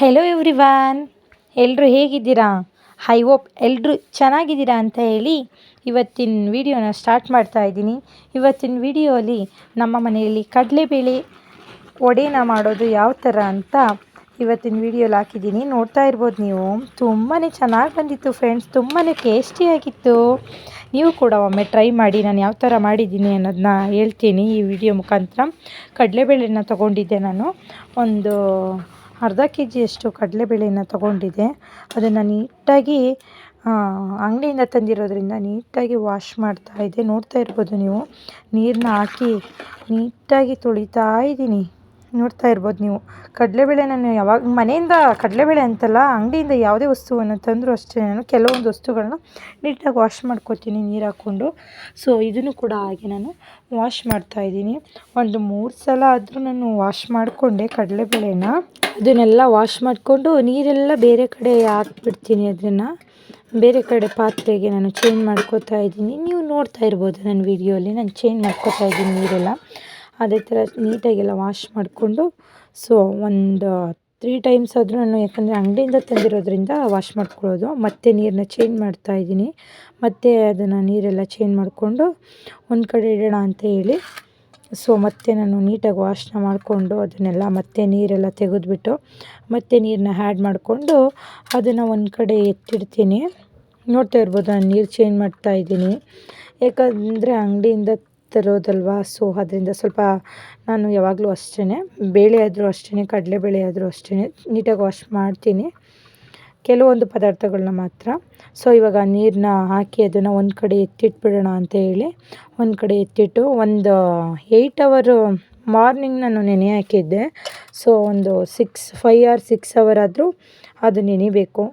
Hello everyone, ಎಲ್ಲರೂ ಹೇಗಿದ್ದೀರಾ? I hope ಎಲ್ಲರೂ ಚೆನ್ನಾಗಿದ್ದೀರಾ ಅಂತ ಹೇಳಿ ಇವತ್ತಿನ ವಿಡಿಯೋನ ಸ್ಟಾರ್ಟ್ ಮಾಡ್ತಾ ಇದ್ದೀನಿ. ಇವತ್ತಿನ ವಿಡಿಯೋಲಿ ನಮ್ಮ ಮನೆಯಲ್ಲಿ ಕಡಲೆಬೇಳೆ ವಡೆನ ಮಾಡೋದು ಯಾವ ಥರ ಅಂತ ಇವತ್ತಿನ ವಿಡಿಯೋಲಿ ಹಾಕಿದ್ದೀನಿ. ನೋಡ್ತಾ ಇರ್ಬೋದು ನೀವು. ತುಂಬಾ ಚೆನ್ನಾಗಿ ಬಂದಿತ್ತು ಫ್ರೆಂಡ್ಸ್, ತುಂಬಾ ಟೇಸ್ಟಿಯಾಗಿತ್ತು. ನೀವು ಕೂಡ ಒಮ್ಮೆ ಟ್ರೈ ಮಾಡಿ. ನಾನು ಯಾವ ಥರ ಮಾಡಿದ್ದೀನಿ ಅನ್ನೋದನ್ನ ಹೇಳ್ತೀನಿ ಈ ವಿಡಿಯೋ ಮುಖಾಂತರ. ಕಡಲೆಬೇಳೆನ ತೊಗೊಂಡಿದ್ದೆ ನಾನು. ಒಂದು ಅರ್ಧ ಕೆ ಜಿಯಷ್ಟು ಕಡಲೆಬೇಳೆನ ತೊಗೊಂಡಿದ್ದೆ. ಅದನ್ನು ನೀಟಾಗಿ ಅಂಗಡಿಯಿಂದ ತಂದಿರೋದ್ರಿಂದ ನೀಟಾಗಿ ವಾಶ್ ಮಾಡ್ತಾಯಿದ್ದೆ. ನೋಡ್ತಾ ಇರ್ಬೋದು ನೀವು. ನೀರನ್ನ ಹಾಕಿ ನೀಟಾಗಿ ತೊಳಿತಾ ಇದ್ದೀನಿ. ನೋಡ್ತಾ ಇರ್ಬೋದು ನೀವು. ಕಡಲೆಬೇಳೆ ನಾನು ಯಾವಾಗ ಮನೆಯಿಂದ ಕಡಲೆಬೇಳೆ ಅಂತಲ್ಲ, ಅಂಗಡಿಯಿಂದ ಯಾವುದೇ ವಸ್ತುವನ್ನು ತಂದರೂ ಅಷ್ಟೇ ನಾನು ಕೆಲವೊಂದು ವಸ್ತುಗಳನ್ನ ನೀಟಾಗಿ ವಾಶ್ ಮಾಡ್ಕೊತೀನಿ ನೀರು ಹಾಕ್ಕೊಂಡು. ಸೊ ಇದನ್ನು ಕೂಡ ಹಾಗೆ ನಾನು ವಾಶ್ ಮಾಡ್ತಾಯಿದ್ದೀನಿ. ಒಂದು 3 ಸಲ ಆದರೂ ನಾನು ವಾಶ್ ಮಾಡಿಕೊಂಡೆ ಕಡಲೆಬೇಳೆನ. ಅದನ್ನೆಲ್ಲ ವಾಶ್ ಮಾಡಿಕೊಂಡು ನೀರೆಲ್ಲ ಬೇರೆ ಕಡೆ ಹಾಕ್ಬಿಡ್ತೀನಿ. ಅದನ್ನು ಬೇರೆ ಕಡೆ ಪಾತ್ರೆಗೆ ನಾನು ಚೇಂಜ್ ಮಾಡ್ಕೋತಾ ಇದ್ದೀನಿ. ನೀವು ನೋಡ್ತಾ ಇರ್ಬೋದು ನನ್ನ ವೀಡಿಯೋಲಿ ನಾನು ಚೇಂಜ್ ಮಾಡ್ಕೋತಾ ಇದ್ದೀನಿ ನೀರೆಲ್ಲ. ಅದೇ ಥರ ನೀಟಾಗೆಲ್ಲ ವಾಶ್ ಮಾಡಿಕೊಂಡು ಸೊ ಒಂದು 3 ಟೈಮ್ಸ್ ಆದರೂ ನಾನು, ಯಾಕಂದರೆ ಅಂಗಡಿಯಿಂದ ತಂದಿರೋದ್ರಿಂದ ವಾಶ್ ಮಾಡ್ಕೊಳ್ಳೋದು. ಮತ್ತೆ ನೀರನ್ನ ಚೇಂಜ್ ಮಾಡ್ತಾಯಿದ್ದೀನಿ. ಮತ್ತು ಅದನ್ನು ನೀರೆಲ್ಲ ಚೇಂಜ್ ಮಾಡಿಕೊಂಡು ಒಂದು ಕಡೆ ಇಡೋಣ ಅಂತ ಹೇಳಿ ಸೊ ಮತ್ತೆ ನಾನು ನೀಟಾಗಿ ವಾಶ್ನ ಮಾಡಿಕೊಂಡು ಅದನ್ನೆಲ್ಲ ಮತ್ತೆ ನೀರೆಲ್ಲ ತೆಗೆದುಬಿಟ್ಟು ಮತ್ತೆ ನೀರನ್ನ ಆ್ಯಡ್ ಮಾಡಿಕೊಂಡು ಅದನ್ನು ಒಂದು ಕಡೆ ಎತ್ತಿಡ್ತೀನಿ. ನೋಡ್ತಾ ಇರ್ಬೋದು ನಾನು ನೀರು ಚೇಂಜ್ ಮಾಡ್ತಾಯಿದ್ದೀನಿ. ಯಾಕಂದರೆ ಅಂಗಡಿಯಿಂದ ತರೋದಲ್ವಾ, ಸೊ ಅದರಿಂದ ಸ್ವಲ್ಪ ನಾನು ಯಾವಾಗಲೂ ಅಷ್ಟೇ, ಬೇಳೆ ಆದರೂ ಅಷ್ಟೇ, ಕಡಲೆಬೇಳೆ ಆದರೂ ಅಷ್ಟೇ ನೀಟಾಗಿ ವಾಶ್ ಮಾಡ್ತೀನಿ, ಕೆಲವೊಂದು ಪದಾರ್ಥಗಳನ್ನ ಮಾತ್ರ. ಸೊ ಇವಾಗ ನೀರನ್ನ ಹಾಕಿ ಅದನ್ನು ಒಂದು ಕಡೆ ಎತ್ತಿಟ್ಬಿಡೋಣ ಅಂತ ಹೇಳಿ ಒಂದು ಕಡೆ ಎತ್ತಿಟ್ಟು ಒಂದು 8 ಅವರ್ ಮಾರ್ನಿಂಗ್ ನಾನು ನೆನೆ ಹಾಕಿದ್ದೆ. ಸೊ ಒಂದು 5 or 6 ಅವರ್ ಆದರೂ ಅದು ನೆನಿಬೇಕು.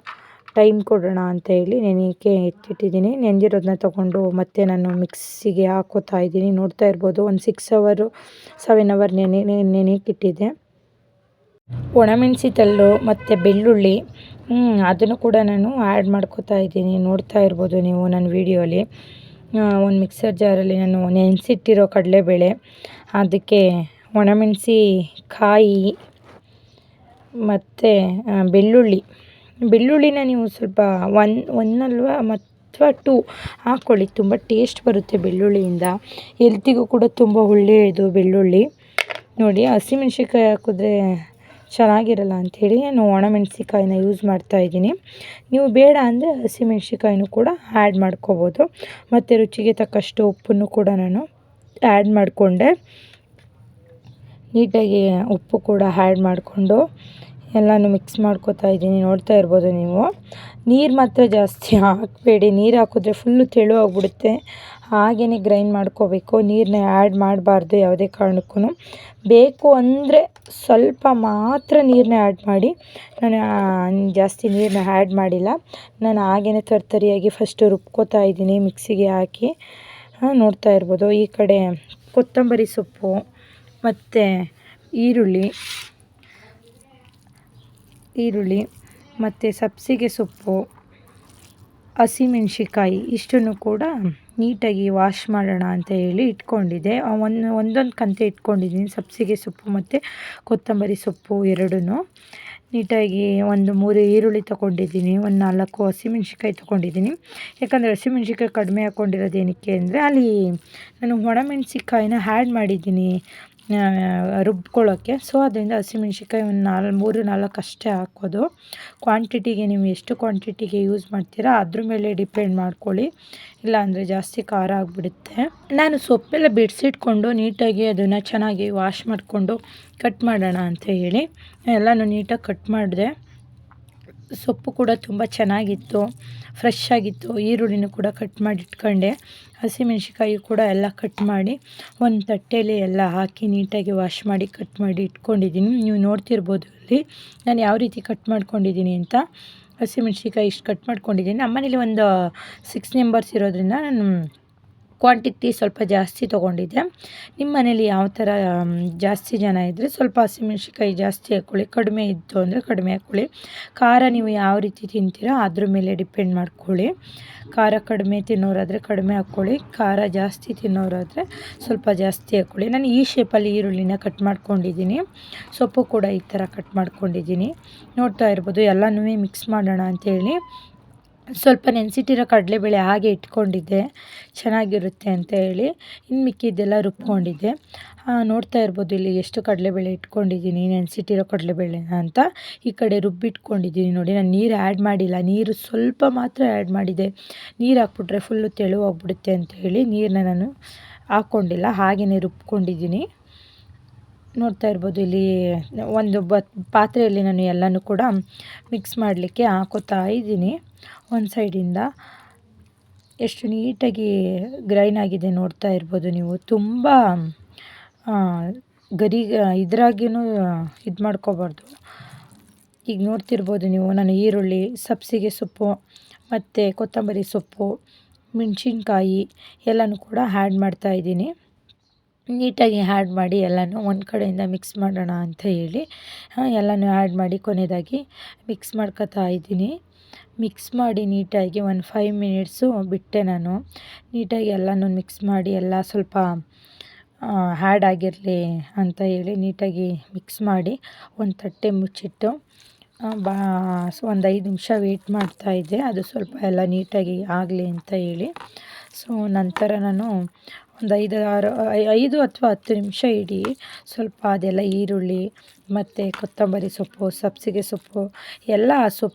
ಟೈಮ್ ಕೊಡೋಣ ಅಂತ ಹೇಳಿ ನೆನೆಯೋಕ್ಕೆ ಎತ್ತಿಟ್ಟಿದ್ದೀನಿ. ನೆಂದಿರೋದನ್ನ ತೊಗೊಂಡು ಮತ್ತೆ ನಾನು ಮಿಕ್ಸಿಗೆ ಹಾಕೋತಾ ಇದ್ದೀನಿ. ನೋಡ್ತಾ ಇರ್ಬೋದು ಒಂದು 7 ಅವರ್ ನೆನೆಯೋಕ್ಕೆ ಇಟ್ಟಿದ್ದೆ. ಒಣಮೆಣಸಿನಕಾಳು ಮತ್ತು ಬೆಳ್ಳುಳ್ಳಿ ಅದನ್ನು ಕೂಡ ನಾನು ಆ್ಯಡ್ ಮಾಡ್ಕೋತಾ ಇದ್ದೀನಿ. ನೋಡ್ತಾ ಇರ್ಬೋದು ನೀವು ನನ್ನ ವೀಡಿಯೋಲಿ. ಒಂದು ಮಿಕ್ಸರ್ ಜಾರಲ್ಲಿ ನಾನು ನೆನೆಸಿಟ್ಟಿರೋ ಕಡಲೆಬೇಳೆ, ಅದಕ್ಕೆ ಒಣಮೆಣಸಿನಕಾಯಿ ಮತ್ತು ಬೆಳ್ಳುಳ್ಳಿನ ನೀವು ಸ್ವಲ್ಪ ಒಂದಲ್ವಾ ಅಥವಾ 2 ಹಾಕ್ಕೊಳ್ಳಿ. ತುಂಬ ಟೇಸ್ಟ್ ಬರುತ್ತೆ ಬೆಳ್ಳುಳ್ಳಿಯಿಂದ. ಹೆಲ್ತಿಗೂ ಕೂಡ ತುಂಬ ಒಳ್ಳೆಯದು ಬೆಳ್ಳುಳ್ಳಿ. ನೋಡಿ, ಹಸಿಮೆಣ್ಸಿನ್ಕಾಯಿ ಹಾಕಿದ್ರೆ ಚೆನ್ನಾಗಿರಲ್ಲ ಅಂಥೇಳಿ ನಾನು ಒಣಮೆಣ್ಸಿನ್ಕಾಯಿನ ಯೂಸ್ ಮಾಡ್ತಾಯಿದ್ದೀನಿ. ನೀವು ಬೇಡ ಅಂದರೆ ಹಸಿಮೆಣ್ಸಿನ್ಕಾಯಿನೂ ಕೂಡ ಆ್ಯಡ್ ಮಾಡ್ಕೋಬೋದು. ಮತ್ತು ರುಚಿಗೆ ತಕ್ಕಷ್ಟು ಉಪ್ಪನ್ನು ಕೂಡ ನಾನು ಆ್ಯಡ್ ಮಾಡಿಕೊಂಡೆ. ನೀಟಾಗಿ ಉಪ್ಪು ಕೂಡ ಆ್ಯಡ್ ಮಾಡಿಕೊಂಡು ಎಲ್ಲನೂ ಮಿಕ್ಸ್ ಮಾಡ್ಕೋತಾ ಇದ್ದೀನಿ. ನೋಡ್ತಾ ಇರ್ಬೋದು ನೀವು. ನೀರು ಮಾತ್ರ ಜಾಸ್ತಿ ಹಾಕಬೇಡಿ. ನೀರು ಹಾಕಿದ್ರೆ ಫುಲ್ಲು ತೆಳು ಆಗಿಬಿಡುತ್ತೆ. ಹಾಗೆಯೇ ಗ್ರೈಂಡ್ ಮಾಡ್ಕೋಬೇಕು. ನೀರನ್ನ ಆ್ಯಡ್ ಮಾಡಬಾರ್ದು ಯಾವುದೇ ಕಾರಣಕ್ಕೂ. ಬೇಕು ಅಂದರೆ ಸ್ವಲ್ಪ ಮಾತ್ರ ನೀರನ್ನ ಆ್ಯಡ್ ಮಾಡಿ. ನಾನು ಜಾಸ್ತಿ ನೀರನ್ನ ಆ್ಯಡ್ ಮಾಡಿಲ್ಲ. ನಾನು ಹಾಗೆಯೇ ತರಿಯಾಗಿ ಫಸ್ಟು ರುಬ್ಕೋತಾ ಇದ್ದೀನಿ ಮಿಕ್ಸಿಗೆ ಹಾಕಿ. ನೋಡ್ತಾ ಇರ್ಬೋದು. ಈ ಕಡೆ ಕೊತ್ತಂಬರಿ ಸೊಪ್ಪು ಮತ್ತು ಈರುಳ್ಳಿ ಮತ್ತು ಸಬ್ಬಸಿಗೆ ಸೊಪ್ಪು, ಹಸಿಮೆಣ್ಸಿನ್ಕಾಯಿ ಇಷ್ಟನ್ನು ಕೂಡ ನೀಟಾಗಿ ವಾಶ್ ಮಾಡೋಣ ಅಂತ ಹೇಳಿ ಇಟ್ಕೊಂಡಿದ್ದೆ. ಒಂದೊಂದು ಕಂತೆ ಇಟ್ಕೊಂಡಿದ್ದೀನಿ. ಸಬ್ಬಸಿಗೆ ಸೊಪ್ಪು ಮತ್ತು ಕೊತ್ತಂಬರಿ ಸೊಪ್ಪು ಎರಡನ್ನೂ ನೀಟಾಗಿ ಒಂದು 3 ಈರುಳ್ಳಿ ತೊಗೊಂಡಿದ್ದೀನಿ. ಒಂದು 4 ಹಸಿಮೆಣ್ಸಿನ್ಕಾಯಿ ತೊಗೊಂಡಿದ್ದೀನಿ. ಯಾಕಂದರೆ ಹಸಿಮೆಣ್ಸಿನ್ಕಾಯಿ ಕಡಿಮೆ ಹಾಕ್ಕೊಂಡಿರೋದು ಏನಕ್ಕೆ ಅಂದರೆ ಅಲ್ಲಿ ನಾನು ಒಣಮೆಣ್ಸಿನ್ಕಾಯಿನ ಆ್ಯಡ್ ಮಾಡಿದ್ದೀನಿ ರುಬ್ಕೊಳ್ಳೋಕ್ಕೆ. ಸೊ ಅದರಿಂದ ಹಸಿಮೆಣ್ಸಿನ್ಕಾಯಿ ಒಂದು 3-4 ಅಷ್ಟೇ ಹಾಕೋದು. ಕ್ವಾಂಟಿಟಿಗೆ ನೀವು ಎಷ್ಟು ಕ್ವಾಂಟಿಟಿಗೆ ಯೂಸ್ ಮಾಡ್ತೀರಾ ಅದ್ರ ಮೇಲೆ ಡಿಪೆಂಡ್ ಮಾಡ್ಕೊಳ್ಳಿ. ಇಲ್ಲಾಂದರೆ ಜಾಸ್ತಿ ಖಾರ ಆಗಿಬಿಡುತ್ತೆ. ನಾನು ಸೊಪ್ಪೆಲ್ಲ ಬಿಡಿಸಿಟ್ಕೊಂಡು ನೀಟಾಗಿ ಅದನ್ನು ಚೆನ್ನಾಗಿ ವಾಶ್ ಮಾಡಿಕೊಂಡು ಕಟ್ ಮಾಡೋಣ ಅಂತ ಹೇಳಿ ಎಲ್ಲನೂ ನೀಟಾಗಿ ಕಟ್ ಮಾಡಿದೆ. ಸೊಪ್ಪು ಕೂಡ ತುಂಬ ಚೆನ್ನಾಗಿತ್ತು, ಫ್ರೆಶ್ ಆಗಿತ್ತು. ಈರುಳ್ಳಿನೂ ಕೂಡ ಕಟ್ ಮಾಡಿ ಇಟ್ಕೊಂಡೆ. ಹಸಿಮೆಣ್ಸಿನ್ಕಾಯಿ ಕೂಡ ಎಲ್ಲ ಕಟ್ ಮಾಡಿ ಒಂದು ತಟ್ಟೆಯಲ್ಲಿ ಎಲ್ಲ ಹಾಕಿ ನೀಟಾಗಿ ವಾಶ್ ಮಾಡಿ ಕಟ್ ಮಾಡಿ ಇಟ್ಕೊಂಡಿದ್ದೀನಿ. ನೀವು ನೋಡ್ತಿರ್ಬೋದು ಅಲ್ಲಿ ನಾನು ಯಾವ ರೀತಿ ಕಟ್ ಮಾಡ್ಕೊಂಡಿದ್ದೀನಿ ಅಂತ. ಹಸಿಮೆಣ್ಸಿನ್ಕಾಯಿ ಇಷ್ಟು ಕಟ್ ಮಾಡ್ಕೊಂಡಿದ್ದೀನಿ. ನಮ್ಮನೇಲಿ ಒಂದು 6 ಮೆಂಬರ್ಸ್ ಇರೋದ್ರಿಂದ ನಾನು ಕ್ವಾಂಟಿಟಿ ಸ್ವಲ್ಪ ಜಾಸ್ತಿ ತೊಗೊಂಡಿದ್ದೆ. ನಿಮ್ಮ ಮನೇಲಿ ಯಾವ ಥರ ಜಾಸ್ತಿ ಜನ ಇದ್ದರೆ ಸ್ವಲ್ಪ ಹಸಿಮೆಣ್ಸಿಕಾಯಿ ಜಾಸ್ತಿ ಹಾಕ್ಕೊಳ್ಳಿ, ಕಡಿಮೆ ಇತ್ತು ಅಂದರೆ ಕಡಿಮೆ ಹಾಕ್ಕೊಳ್ಳಿ. ಖಾರ ನೀವು ಯಾವ ರೀತಿ ತಿಂತೀರೋ ಅದ್ರ ಮೇಲೆ ಡಿಪೆಂಡ್ ಮಾಡ್ಕೊಳ್ಳಿ. ಖಾರ ಕಡಿಮೆ ತಿನ್ನೋರಾದರೆ ಕಡಿಮೆ ಹಾಕ್ಕೊಳ್ಳಿ, ಖಾರ ಜಾಸ್ತಿ ತಿನ್ನೋರಾದರೆ ಸ್ವಲ್ಪ ಜಾಸ್ತಿ ಹಾಕ್ಕೊಳ್ಳಿ. ನಾನು ಈ ಶೇಪಲ್ಲಿ ಈರುಳ್ಳಿನ ಕಟ್ ಮಾಡ್ಕೊಂಡಿದ್ದೀನಿ, ಸೊಪ್ಪು ಕೂಡ ಈ ಥರ ಕಟ್ ಮಾಡ್ಕೊಂಡಿದ್ದೀನಿ. ನೋಡ್ತಾ ಇರ್ಬೋದು. ಎಲ್ಲನೂ ಮಿಕ್ಸ್ ಮಾಡೋಣ ಅಂಥೇಳಿ ಸ್ವಲ್ಪ ನೆನೆಸಿಟ್ಟಿರೋ ಕಡಲೆಬೇಳೆ ಹಾಗೆ ಇಟ್ಕೊಂಡಿದ್ದೆ, ಚೆನ್ನಾಗಿರುತ್ತೆ ಅಂತ ಹೇಳಿ. ಇನ್ನು ಮಿಕ್ಕಿದ್ದೆಲ್ಲ ರುಬ್ಕೊಂಡಿದ್ದೆ. ನೋಡ್ತಾ ಇರ್ಬೋದು ಇಲ್ಲಿ ಎಷ್ಟು ಕಡಲೆಬೇಳೆ ಇಟ್ಕೊಂಡಿದ್ದೀನಿ, ನೆನೆಸಿಟ್ಟಿರೋ ಕಡಲೆಬೇಳೆನ ಅಂತ. ಈ ಕಡೆ ರುಬ್ಬಿಟ್ಕೊಂಡಿದ್ದೀನಿ ನೋಡಿ. ನಾನು ನೀರು ಆ್ಯಡ್ ಮಾಡಿಲ್ಲ, ನೀರು ಸ್ವಲ್ಪ ಮಾತ್ರ ಆ್ಯಡ್ ಮಾಡಿದೆ. ನೀರು ಹಾಕ್ಬಿಟ್ರೆ ಫುಲ್ಲು ತೆಳುವಾಗ್ಬಿಡುತ್ತೆ ಅಂತ ಹೇಳಿ ನೀರನ್ನ ನಾನು ಹಾಕ್ಕೊಂಡಿಲ್ಲ, ಹಾಗೆಯೇ ರುಬ್ಕೊಂಡಿದ್ದೀನಿ. ನೋಡ್ತಾ ಇರ್ಬೋದು ಇಲ್ಲಿ ಒಂದು ಪಾತ್ರೆಯಲ್ಲಿ ನಾನು ಎಲ್ಲನೂ ಕೂಡ ಮಿಕ್ಸ್ ಮಾಡಲಿಕ್ಕೆ ಹಾಕೋತಾ ಇದ್ದೀನಿ. ಒಂದು ಸೈಡಿಂದ ಎಷ್ಟು ನೀಟಾಗಿ ಗ್ರೈಂಡ್ ಆಗಿದೆ ನೋಡ್ತಾ ಇರ್ಬೋದು ನೀವು. ತುಂಬ ಇದ್ರಾಗಿನೂ ಇದು ಮಾಡ್ಕೋಬಾರ್ದು. ಈಗ ನೋಡ್ತಿರ್ಬೋದು ನೀವು, ನಾನು ಈರುಳ್ಳಿ, ಸಬ್ಬಸಿಗೆ ಸೊಪ್ಪು ಮತ್ತು ಕೊತ್ತಂಬರಿ ಸೊಪ್ಪು, ಮೆಣಸಿನ್ಕಾಯಿ ಎಲ್ಲನೂ ಕೂಡ ಆ್ಯಡ್ ಮಾಡ್ತಾಯಿದ್ದೀನಿ. ನೀಟಾಗಿ ಆ್ಯಡ್ ಮಾಡಿ ಎಲ್ಲನೂ ಒಂದು ಕಡೆಯಿಂದ ಮಿಕ್ಸ್ ಮಾಡೋಣ ಅಂತ ಹೇಳಿ ಎಲ್ಲನೂ ಆ್ಯಡ್ ಮಾಡಿ ಕೊನೆಯದಾಗಿ ಮಿಕ್ಸ್ ಮಾಡ್ಕೊತಾ ಇದ್ದೀನಿ. ಮಿಕ್ಸ್ ಮಾಡಿ ನೀಟಾಗಿ ಒಂದು 5 ಮಿನಿಟ್ಸು ಬಿಟ್ಟೆ ನಾನು. ನೀಟಾಗಿ ಎಲ್ಲನೂ ಮಿಕ್ಸ್ ಮಾಡಿ ಎಲ್ಲ ಸ್ವಲ್ಪ ಆ್ಯಡ್ ಆಗಿರಲಿ ಅಂತ ಹೇಳಿ ನೀಟಾಗಿ ಮಿಕ್ಸ್ ಮಾಡಿ ಒಂದು ತಟ್ಟೆ ಮುಚ್ಚಿಟ್ಟು ಒಂದು 5 ನಿಮಿಷ ವೆಯ್ಟ್ ಮಾಡ್ತಾಯಿದ್ದೆ, ಅದು ಸ್ವಲ್ಪ ಎಲ್ಲ ನೀಟಾಗಿ ಆಗಲಿ ಅಂತ ಹೇಳಿ. ಸೊ ನಂತರ ನಾನು ಒಂದು 5 ಅಥವಾ 10 ನಿಮಿಷ ಇಡಿ ಸ್ವಲ್ಪ ಅದೆಲ್ಲ ಈರುಳ್ಳಿ ಮತ್ತು ಕೊತ್ತಂಬರಿ ಸೊಪ್ಪು, ಸಬ್ಬಸಿಗೆ ಸೊಪ್ಪು ಎಲ್ಲ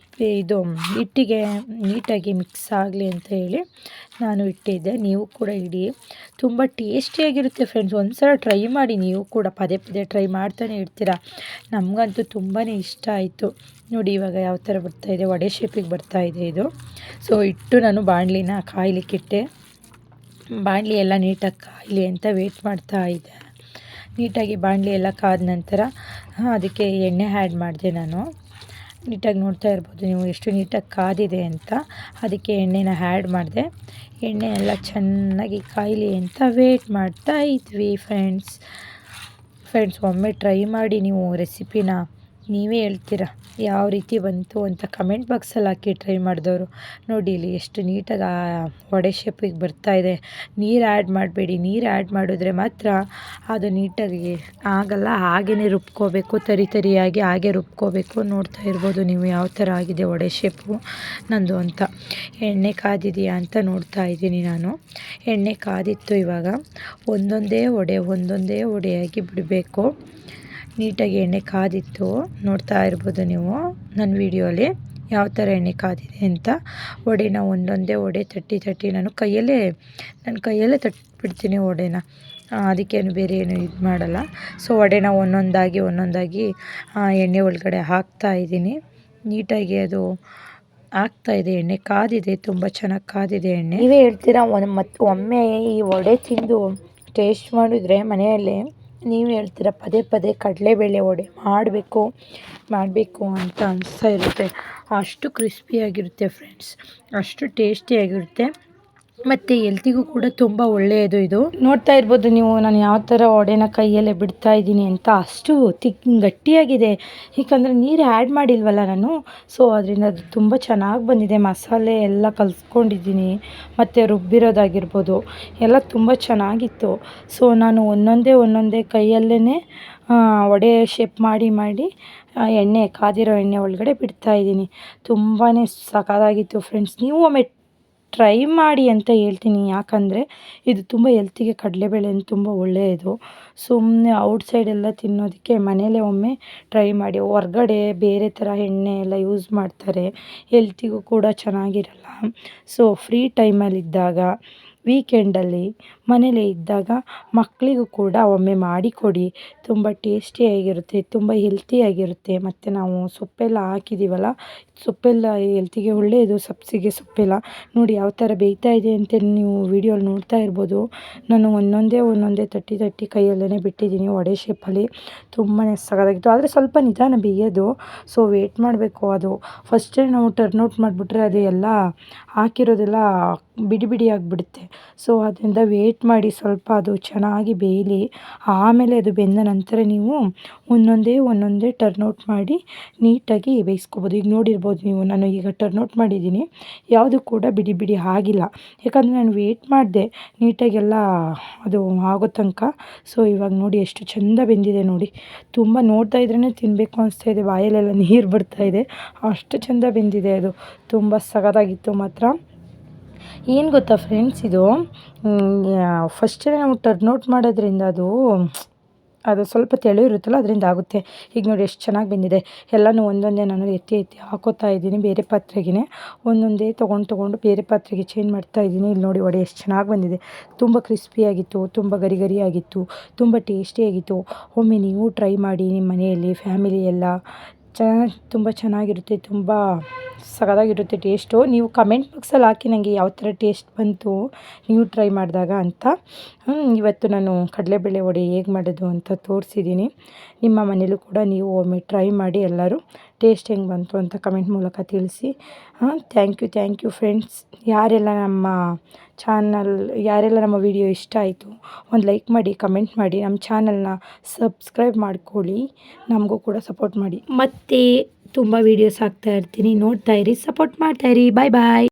ಇದು ಹಿಟ್ಟಿಗೆ ನೀಟಾಗಿ ಮಿಕ್ಸ್ ಆಗಲಿ ಅಂತ ಹೇಳಿ ನಾನು ಇಟ್ಟಿದ್ದೆ. ನೀವು ಕೂಡ ಇಡಿ, ತುಂಬ ಟೇಸ್ಟಿಯಾಗಿರುತ್ತೆ ಫ್ರೆಂಡ್ಸ್. ಒಂದು ಸಲ ಟ್ರೈ ಮಾಡಿ, ನೀವು ಕೂಡ ಪದೇ ಪದೇ ಟ್ರೈ ಮಾಡ್ತಾನೆ ಇರ್ತೀರ. ನಮಗಂತೂ ತುಂಬಾ ಇಷ್ಟ ಆಯಿತು ನೋಡಿ. ಇವಾಗ ಯಾವ ಥರ ಬರ್ತಾಯಿದೆ, ವಡೆ ಶೇಪಿಗೆ ಬರ್ತಾಯಿದೆ ಇದು. ಸೊ ಇಟ್ಟು ನಾನು ಬಾಣಲಿನ ಕಾಯ್ಲಿಕ್ಕಿಟ್ಟೆ. ಬಾಣಲಿ ಎಲ್ಲ ನೀಟಾಗಿ ಕಾಯಲಿ ಅಂತ ವೆಯ್ಟ್ ಮಾಡ್ತಾ ಇದ್ದೆ. ನೀಟಾಗಿ ಬಾಣಲಿ ಎಲ್ಲ ಕಾದ ನಂತರ ಅದಕ್ಕೆ ಎಣ್ಣೆ ಆ್ಯಡ್ ಮಾಡಿದೆ ನಾನು. ನೀಟಾಗಿ ನೋಡ್ತಾ ಇರ್ಬೋದು ನೀವು ಎಷ್ಟು ನೀಟಾಗಿ ಕಾದಿದೆ ಅಂತ. ಅದಕ್ಕೆ ಎಣ್ಣೆನ ಆ್ಯಡ್ ಮಾಡಿದೆ. ಎಣ್ಣೆ ಎಲ್ಲ ಚೆನ್ನಾಗಿ ಕಾಯಲಿ ಅಂತ ವೆಯ್ಟ್ ಮಾಡ್ತಾ ಇದ್ವಿ ಫ್ರೆಂಡ್ಸ್. ಒಮ್ಮೆ ಟ್ರೈ ಮಾಡಿ ನೀವು ರೆಸಿಪಿನ, ನೀವೇ ಹೇಳ್ತೀರ ಯಾವ ರೀತಿ ಬಂತು ಅಂತ ಕಮೆಂಟ್ ಬಾಕ್ಸಲ್ಲಿ ಹಾಕಿ ಟ್ರೈ ಮಾಡಿದವರು. ನೋಡಿ ಇಲ್ಲಿ ಎಷ್ಟು ನೀಟಾಗಿ ವಡೆ ಶೇಪಿಗೆ ಬರ್ತಾಯಿದೆ. ನೀರು ಆ್ಯಡ್ ಮಾಡಬೇಡಿ, ನೀರು ಆ್ಯಡ್ ಮಾಡಿದ್ರೆ ಮಾತ್ರ ಅದು ನೀಟಾಗಿ ಆಗಲ್ಲ. ಹಾಗೆಯೇ ರುಬ್ಕೋಬೇಕು, ತರಿಯಾಗಿ ಹಾಗೆ ರುಬ್ಕೋಬೇಕು. ನೋಡ್ತಾ ಇರ್ಬೋದು ನೀವು ಯಾವ ಥರ ಆಗಿದೆ ವಡೆ ಶೇಪು ನಂದು ಅಂತ. ಎಣ್ಣೆ ಕಾದಿದೆಯಾ ಅಂತ ನೋಡ್ತಾ ಇದ್ದೀನಿ ನಾನು. ಎಣ್ಣೆ ಕಾದಿತ್ತು. ಇವಾಗ ಒಂದೊಂದೇ ವಡೆಯಾಗಿ ಬಿಡಬೇಕು. ನೀಟಾಗಿ ಎಣ್ಣೆ ಕಾದಿತ್ತು, ನೋಡ್ತಾ ಇರ್ಬೋದು ನೀವು ನನ್ನ ವೀಡಿಯೋಲಿ ಯಾವ ಥರ ಎಣ್ಣೆ ಕಾದಿದೆ ಅಂತ. ವಡೆನ ಒಂದೊಂದೇ ವಡೆ ತಟ್ಟಿ ನಾನು ಕೈಯಲ್ಲೇ ತಟ್ಟಿಬಿಡ್ತೀನಿ ವಡೆನ, ಅದಕ್ಕೇನು ಬೇರೆ ಏನು ಇದು ಮಾಡಲ್ಲ. ಸೊ ವಡೆನ ಒಂದೊಂದಾಗಿ ಎಣ್ಣೆ ಒಳಗಡೆ ಹಾಕ್ತಾಯಿದ್ದೀನಿ. ನೀಟಾಗಿ ಅದು ಆಗ್ತಾಯಿದೆ, ಎಣ್ಣೆ ಕಾದಿದೆ, ತುಂಬ ಚೆನ್ನಾಗಿ ಕಾದಿದೆ ಎಣ್ಣೆ. ನೀವೇ ಹೇಳ್ತೀರಾ ಒಮ್ಮೆ ಈ ವಡೆ ತಿಂದು ಟೇಸ್ಟ್ ಮಾಡಿದ್ರೆ ಮನೆಯಲ್ಲೇ ನೀವು ಹೇಳ್ತೀರ ಪದೇ ಪದೇ ಕಡಲೆಬೇಳೆ ವಡೆ ಮಾಡಬೇಕು ಅಂತ ಅನಿಸ್ತಾ ಇರುತ್ತೆ. ಅಷ್ಟು ಕ್ರಿಸ್ಪಿಯಾಗಿರುತ್ತೆ ಫ್ರೆಂಡ್ಸ್, ಅಷ್ಟು ಟೇಸ್ಟಿಯಾಗಿರುತ್ತೆ ಮತ್ತು ಹೆಲ್ತಿಗೂ ಕೂಡ ತುಂಬ ಒಳ್ಳೆಯದು ಇದು. ನೋಡ್ತಾ ಇರ್ಬೋದು ನೀವು ನಾನು ಯಾವ ಥರ ವಡೆನ ಕೈಯಲ್ಲೇ ಬಿಡ್ತಾ ಇದ್ದೀನಿ ಅಂತ. ಅಷ್ಟು ಗಟ್ಟಿಯಾಗಿದೆ, ಏಕೆಂದರೆ ನೀರು ಆ್ಯಡ್ ಮಾಡಿಲ್ವಲ್ಲ ನಾನು. ಸೊ ಅದರಿಂದ ಅದು ತುಂಬ ಚೆನ್ನಾಗಿ ಬಂದಿದೆ. ಮಸಾಲೆ ಎಲ್ಲ ಕಲಿಸ್ಕೊಂಡಿದ್ದೀನಿ ಮತ್ತು ರುಬ್ಬಿರೋದಾಗಿರ್ಬೋದು ಎಲ್ಲ ತುಂಬ ಚೆನ್ನಾಗಿತ್ತು. ಸೊ ನಾನು ಒಂದೊಂದೇ ಕೈಯಲ್ಲೇ ವಡೆ ಶೇಪ್ ಮಾಡಿ ಕಾದಿರೋ ಎಣ್ಣೆ ಒಳಗಡೆ ಬಿಡ್ತಾಯಿದ್ದೀನಿ. ತುಂಬಾ ಸಖತ್ತಾಗಿತ್ತು ಫ್ರೆಂಡ್ಸ್. ನೀವು ಒಮ್ಮೆ ಟ್ರೈ ಮಾಡಿ ಅಂತ ಹೇಳ್ತೀನಿ. ಯಾಕಂದರೆ ಇದು ತುಂಬ ಹೆಲ್ತಿಗೆ ಕಡಲೆಬೇಳೆ ತುಂಬ ಒಳ್ಳೆಯದು. ಸುಮ್ಮನೆ ಔಟ್ಸೈಡೆಲ್ಲ ತಿನ್ನೋದಕ್ಕೆ ಮನೇಲೇ ಒಮ್ಮೆ ಟ್ರೈ ಮಾಡಿ. ಹೊರ್ಗಡೆ ಬೇರೆ ಥರ ಎಣ್ಣೆ ಎಲ್ಲ ಯೂಸ್ ಮಾಡ್ತಾರೆ, ಹೆಲ್ತಿಗೂ ಕೂಡ ಚೆನ್ನಾಗಿರಲ್ಲ. ಸೊ ಫ್ರೀ ಟೈಮಲ್ಲಿದ್ದಾಗ, ವೀಕೆಂಡಲ್ಲಿ ಮನೇಲೇ ಇದ್ದಾಗ ಮಕ್ಕಳಿಗೂ ಕೂಡ ಒಮ್ಮೆ ಮಾಡಿಕೊಡಿ. ತುಂಬ ಟೇಸ್ಟಿಯಾಗಿರುತ್ತೆ, ತುಂಬ ಹೆಲ್ತಿಯಾಗಿರುತ್ತೆ. ಮತ್ತು ನಾವು ಸೊಪ್ಪೆಲ್ಲ ಹಾಕಿದ್ದೀವಲ್ಲ, ಸೊಪ್ಪೆಲ್ಲ ಹೆಲ್ತಿಗೆ ಒಳ್ಳೆಯದು. ಸಬ್ಬಸಿಗೆ ಸೊಪ್ಪೆಲ್ಲ ನೋಡಿ ಯಾವ ಥರ ಬೇಯ್ತಾ ಇದೆ ಅಂತ ನೀವು ವೀಡಿಯೋಲಿ ನೋಡ್ತಾ ಇರ್ಬೋದು. ನಾನು ಒಂದೊಂದೇ ತಟ್ಟಿ ಕೈಯಲ್ಲೇ ಬಿಟ್ಟಿದ್ದೀನಿ ವಡೆ ಶೇಪಲ್ಲಿ. ತುಂಬಾ ಸಖತ್ತಾಗಿತ್ತು, ಆದರೆ ಸ್ವಲ್ಪ ನಿಧಾನ ಬೇಯೋದು. ಸೊ ವೇಟ್ ಮಾಡಬೇಕು. ಅದು ಫಸ್ಟೇ ನಾವು ಟರ್ನ್ ಔಟ್ ಮಾಡಿಬಿಟ್ರೆ ಅದು ಎಲ್ಲ ಹಾಕಿರೋದೆಲ್ಲ ಬಿಡಿ ಬಿಡಿ ಆಗಿಬಿಡುತ್ತೆ. ಸೊ ಅದರಿಂದ ವೇಟ್ ಮಾಡಿ ಸ್ವಲ್ಪ ಅದು ಚೆನ್ನಾಗಿ ಬೇಯಲಿ. ಆಮೇಲೆ ಅದು ಬೆಂದ ನಂತರ ನೀವು ಒಂದೊಂದೇ ಟರ್ನ್ಔಟ್ ಮಾಡಿ ನೀಟಾಗಿ ಬೇಯಿಸ್ಕೊಬೋದು. ಈಗ ನೋಡಿರ್ಬೋದು ನೀವು, ನಾನು ಈಗ ಟರ್ನ್ಔಟ್ ಮಾಡಿದ್ದೀನಿ, ಯಾವುದು ಕೂಡ ಬಿಡಿ ಬಿಡಿ ಆಗಿಲ್ಲ. ಯಾಕಂದರೆ ನಾನು ವೇಟ್ ಮಾಡಿದೆ ನೀಟಾಗೆಲ್ಲ ಅದು ಆಗೋ ತನಕ. ಸೊ ಇವಾಗ ನೋಡಿ ಎಷ್ಟು ಚೆಂದ ಬೆಂದಿದೆ ನೋಡಿ. ತುಂಬ ನೋಡ್ತಾ ಇದ್ರೇ ತಿನ್ನಬೇಕು ಅನಿಸ್ತಾ ಇದೆ, ಬಾಯಲ್ಲೆಲ್ಲ ನೀರು ಬರ್ತಾಯಿದೆ, ಅಷ್ಟು ಚೆಂದ ಬೆಂದಿದೆ ಅದು. ತುಂಬ ಸಖತ್ತಾಗಿತ್ತು ಮಾತ್ರ. ಏನು ಗೊತ್ತಾ ಫ್ರೆಂಡ್ಸ್, ಇದು ಫಸ್ಟೇ ನಾವು ಟರ್ನ್ಔಟ್ ಮಾಡೋದ್ರಿಂದ ಅದು ಸ್ವಲ್ಪ ತೆಳು ಇರುತ್ತಲ್ಲ, ಅದರಿಂದ ಆಗುತ್ತೆ. ಈಗ ನೋಡಿ ಎಷ್ಟು ಚೆನ್ನಾಗಿ ಬೆಂದಿದೆ. ಎಲ್ಲನೂ ಒಂದೊಂದೇ ನಾನು ಎತ್ತಿ ಹಾಕೋತಾ ಇದ್ದೀನಿ ಬೇರೆ ಪಾತ್ರೆಗೆ. ಒಂದೊಂದೇ ತೊಗೊಂಡು ಬೇರೆ ಪಾತ್ರೆಗೆ ಚೇಂಜ್ ಮಾಡ್ತಾಯಿದ್ದೀನಿ. ಇಲ್ಲಿ ನೋಡಿ ವಡೆ ಎಷ್ಟು ಚೆನ್ನಾಗಿ ಬಂದಿದೆ. ತುಂಬ ಕ್ರಿಸ್ಪಿಯಾಗಿತ್ತು, ತುಂಬ ಗರಿ ಗರಿಯಾಗಿತ್ತು, ತುಂಬ ಟೇಸ್ಟಿಯಾಗಿತ್ತು. ಒಮ್ಮೆ ನೀವು ಟ್ರೈ ಮಾಡಿ ನಿಮ್ಮ ಮನೆಯಲ್ಲಿ ಫ್ಯಾಮಿಲಿ ಎಲ್ಲ. ತುಂಬ ಚೆನ್ನಾಗಿರುತ್ತೆ, ತುಂಬ ಸಖತ್ತಾಗಿರುತ್ತೆ ಟೇಸ್ಟು. ನೀವು ಕಮೆಂಟ್ ಬಾಕ್ಸಲ್ಲಿ ಹಾಕಿ ನನಗೆ ಯಾವ ಥರ ಟೇಸ್ಟ್ ಬಂತು ನೀವು ಟ್ರೈ ಮಾಡಿದಾಗ ಅಂತ. ಇವತ್ತು ನಾನು ಕಡಲೆಬೇಳೆ ವಡೆ ಹೇಗೆ ಮಾಡೋದು ಅಂತ ತೋರಿಸಿದ್ದೀನಿ. ನಿಮ್ಮ ಮನೇಲೂ ಕೂಡ ನೀವು ಒಮ್ಮೆ ಟ್ರೈ ಮಾಡಿ ಎಲ್ಲರೂ. ಟೇಸ್ಟ್ ಹೆಂಗೆ ಬಂತು ಅಂತ ಕಮೆಂಟ್ ಮೂಲಕ ತಿಳಿಸಿ. Thank you friends. ಯಾರೆಲ್ಲ ನಮ್ಮ ವಿಡಿಯೋ ಇಷ್ಟ ಆಯಿತು ಒಂದು ಲೈಕ್ ಮಾಡಿ, ಕಮೆಂಟ್ ಮಾಡಿ, ನಮ್ಮ ಚಾನಲ್ನ ಸಬ್ಸ್ಕ್ರೈಬ್ ಮಾಡ್ಕೊಳ್ಳಿ, ನಮಗೂ ಕೂಡ ಸಪೋರ್ಟ್ ಮಾಡಿ. ಮತ್ತು ತುಂಬ ವೀಡಿಯೋಸ್ ಹಾಕ್ತಾ ಇರ್ತೀನಿ, ನೋಡ್ತಾ ಇರಿ, ಸಪೋರ್ಟ್ ಮಾಡ್ತಾಯಿರಿ. ಬಾಯ್ ಬಾಯ್.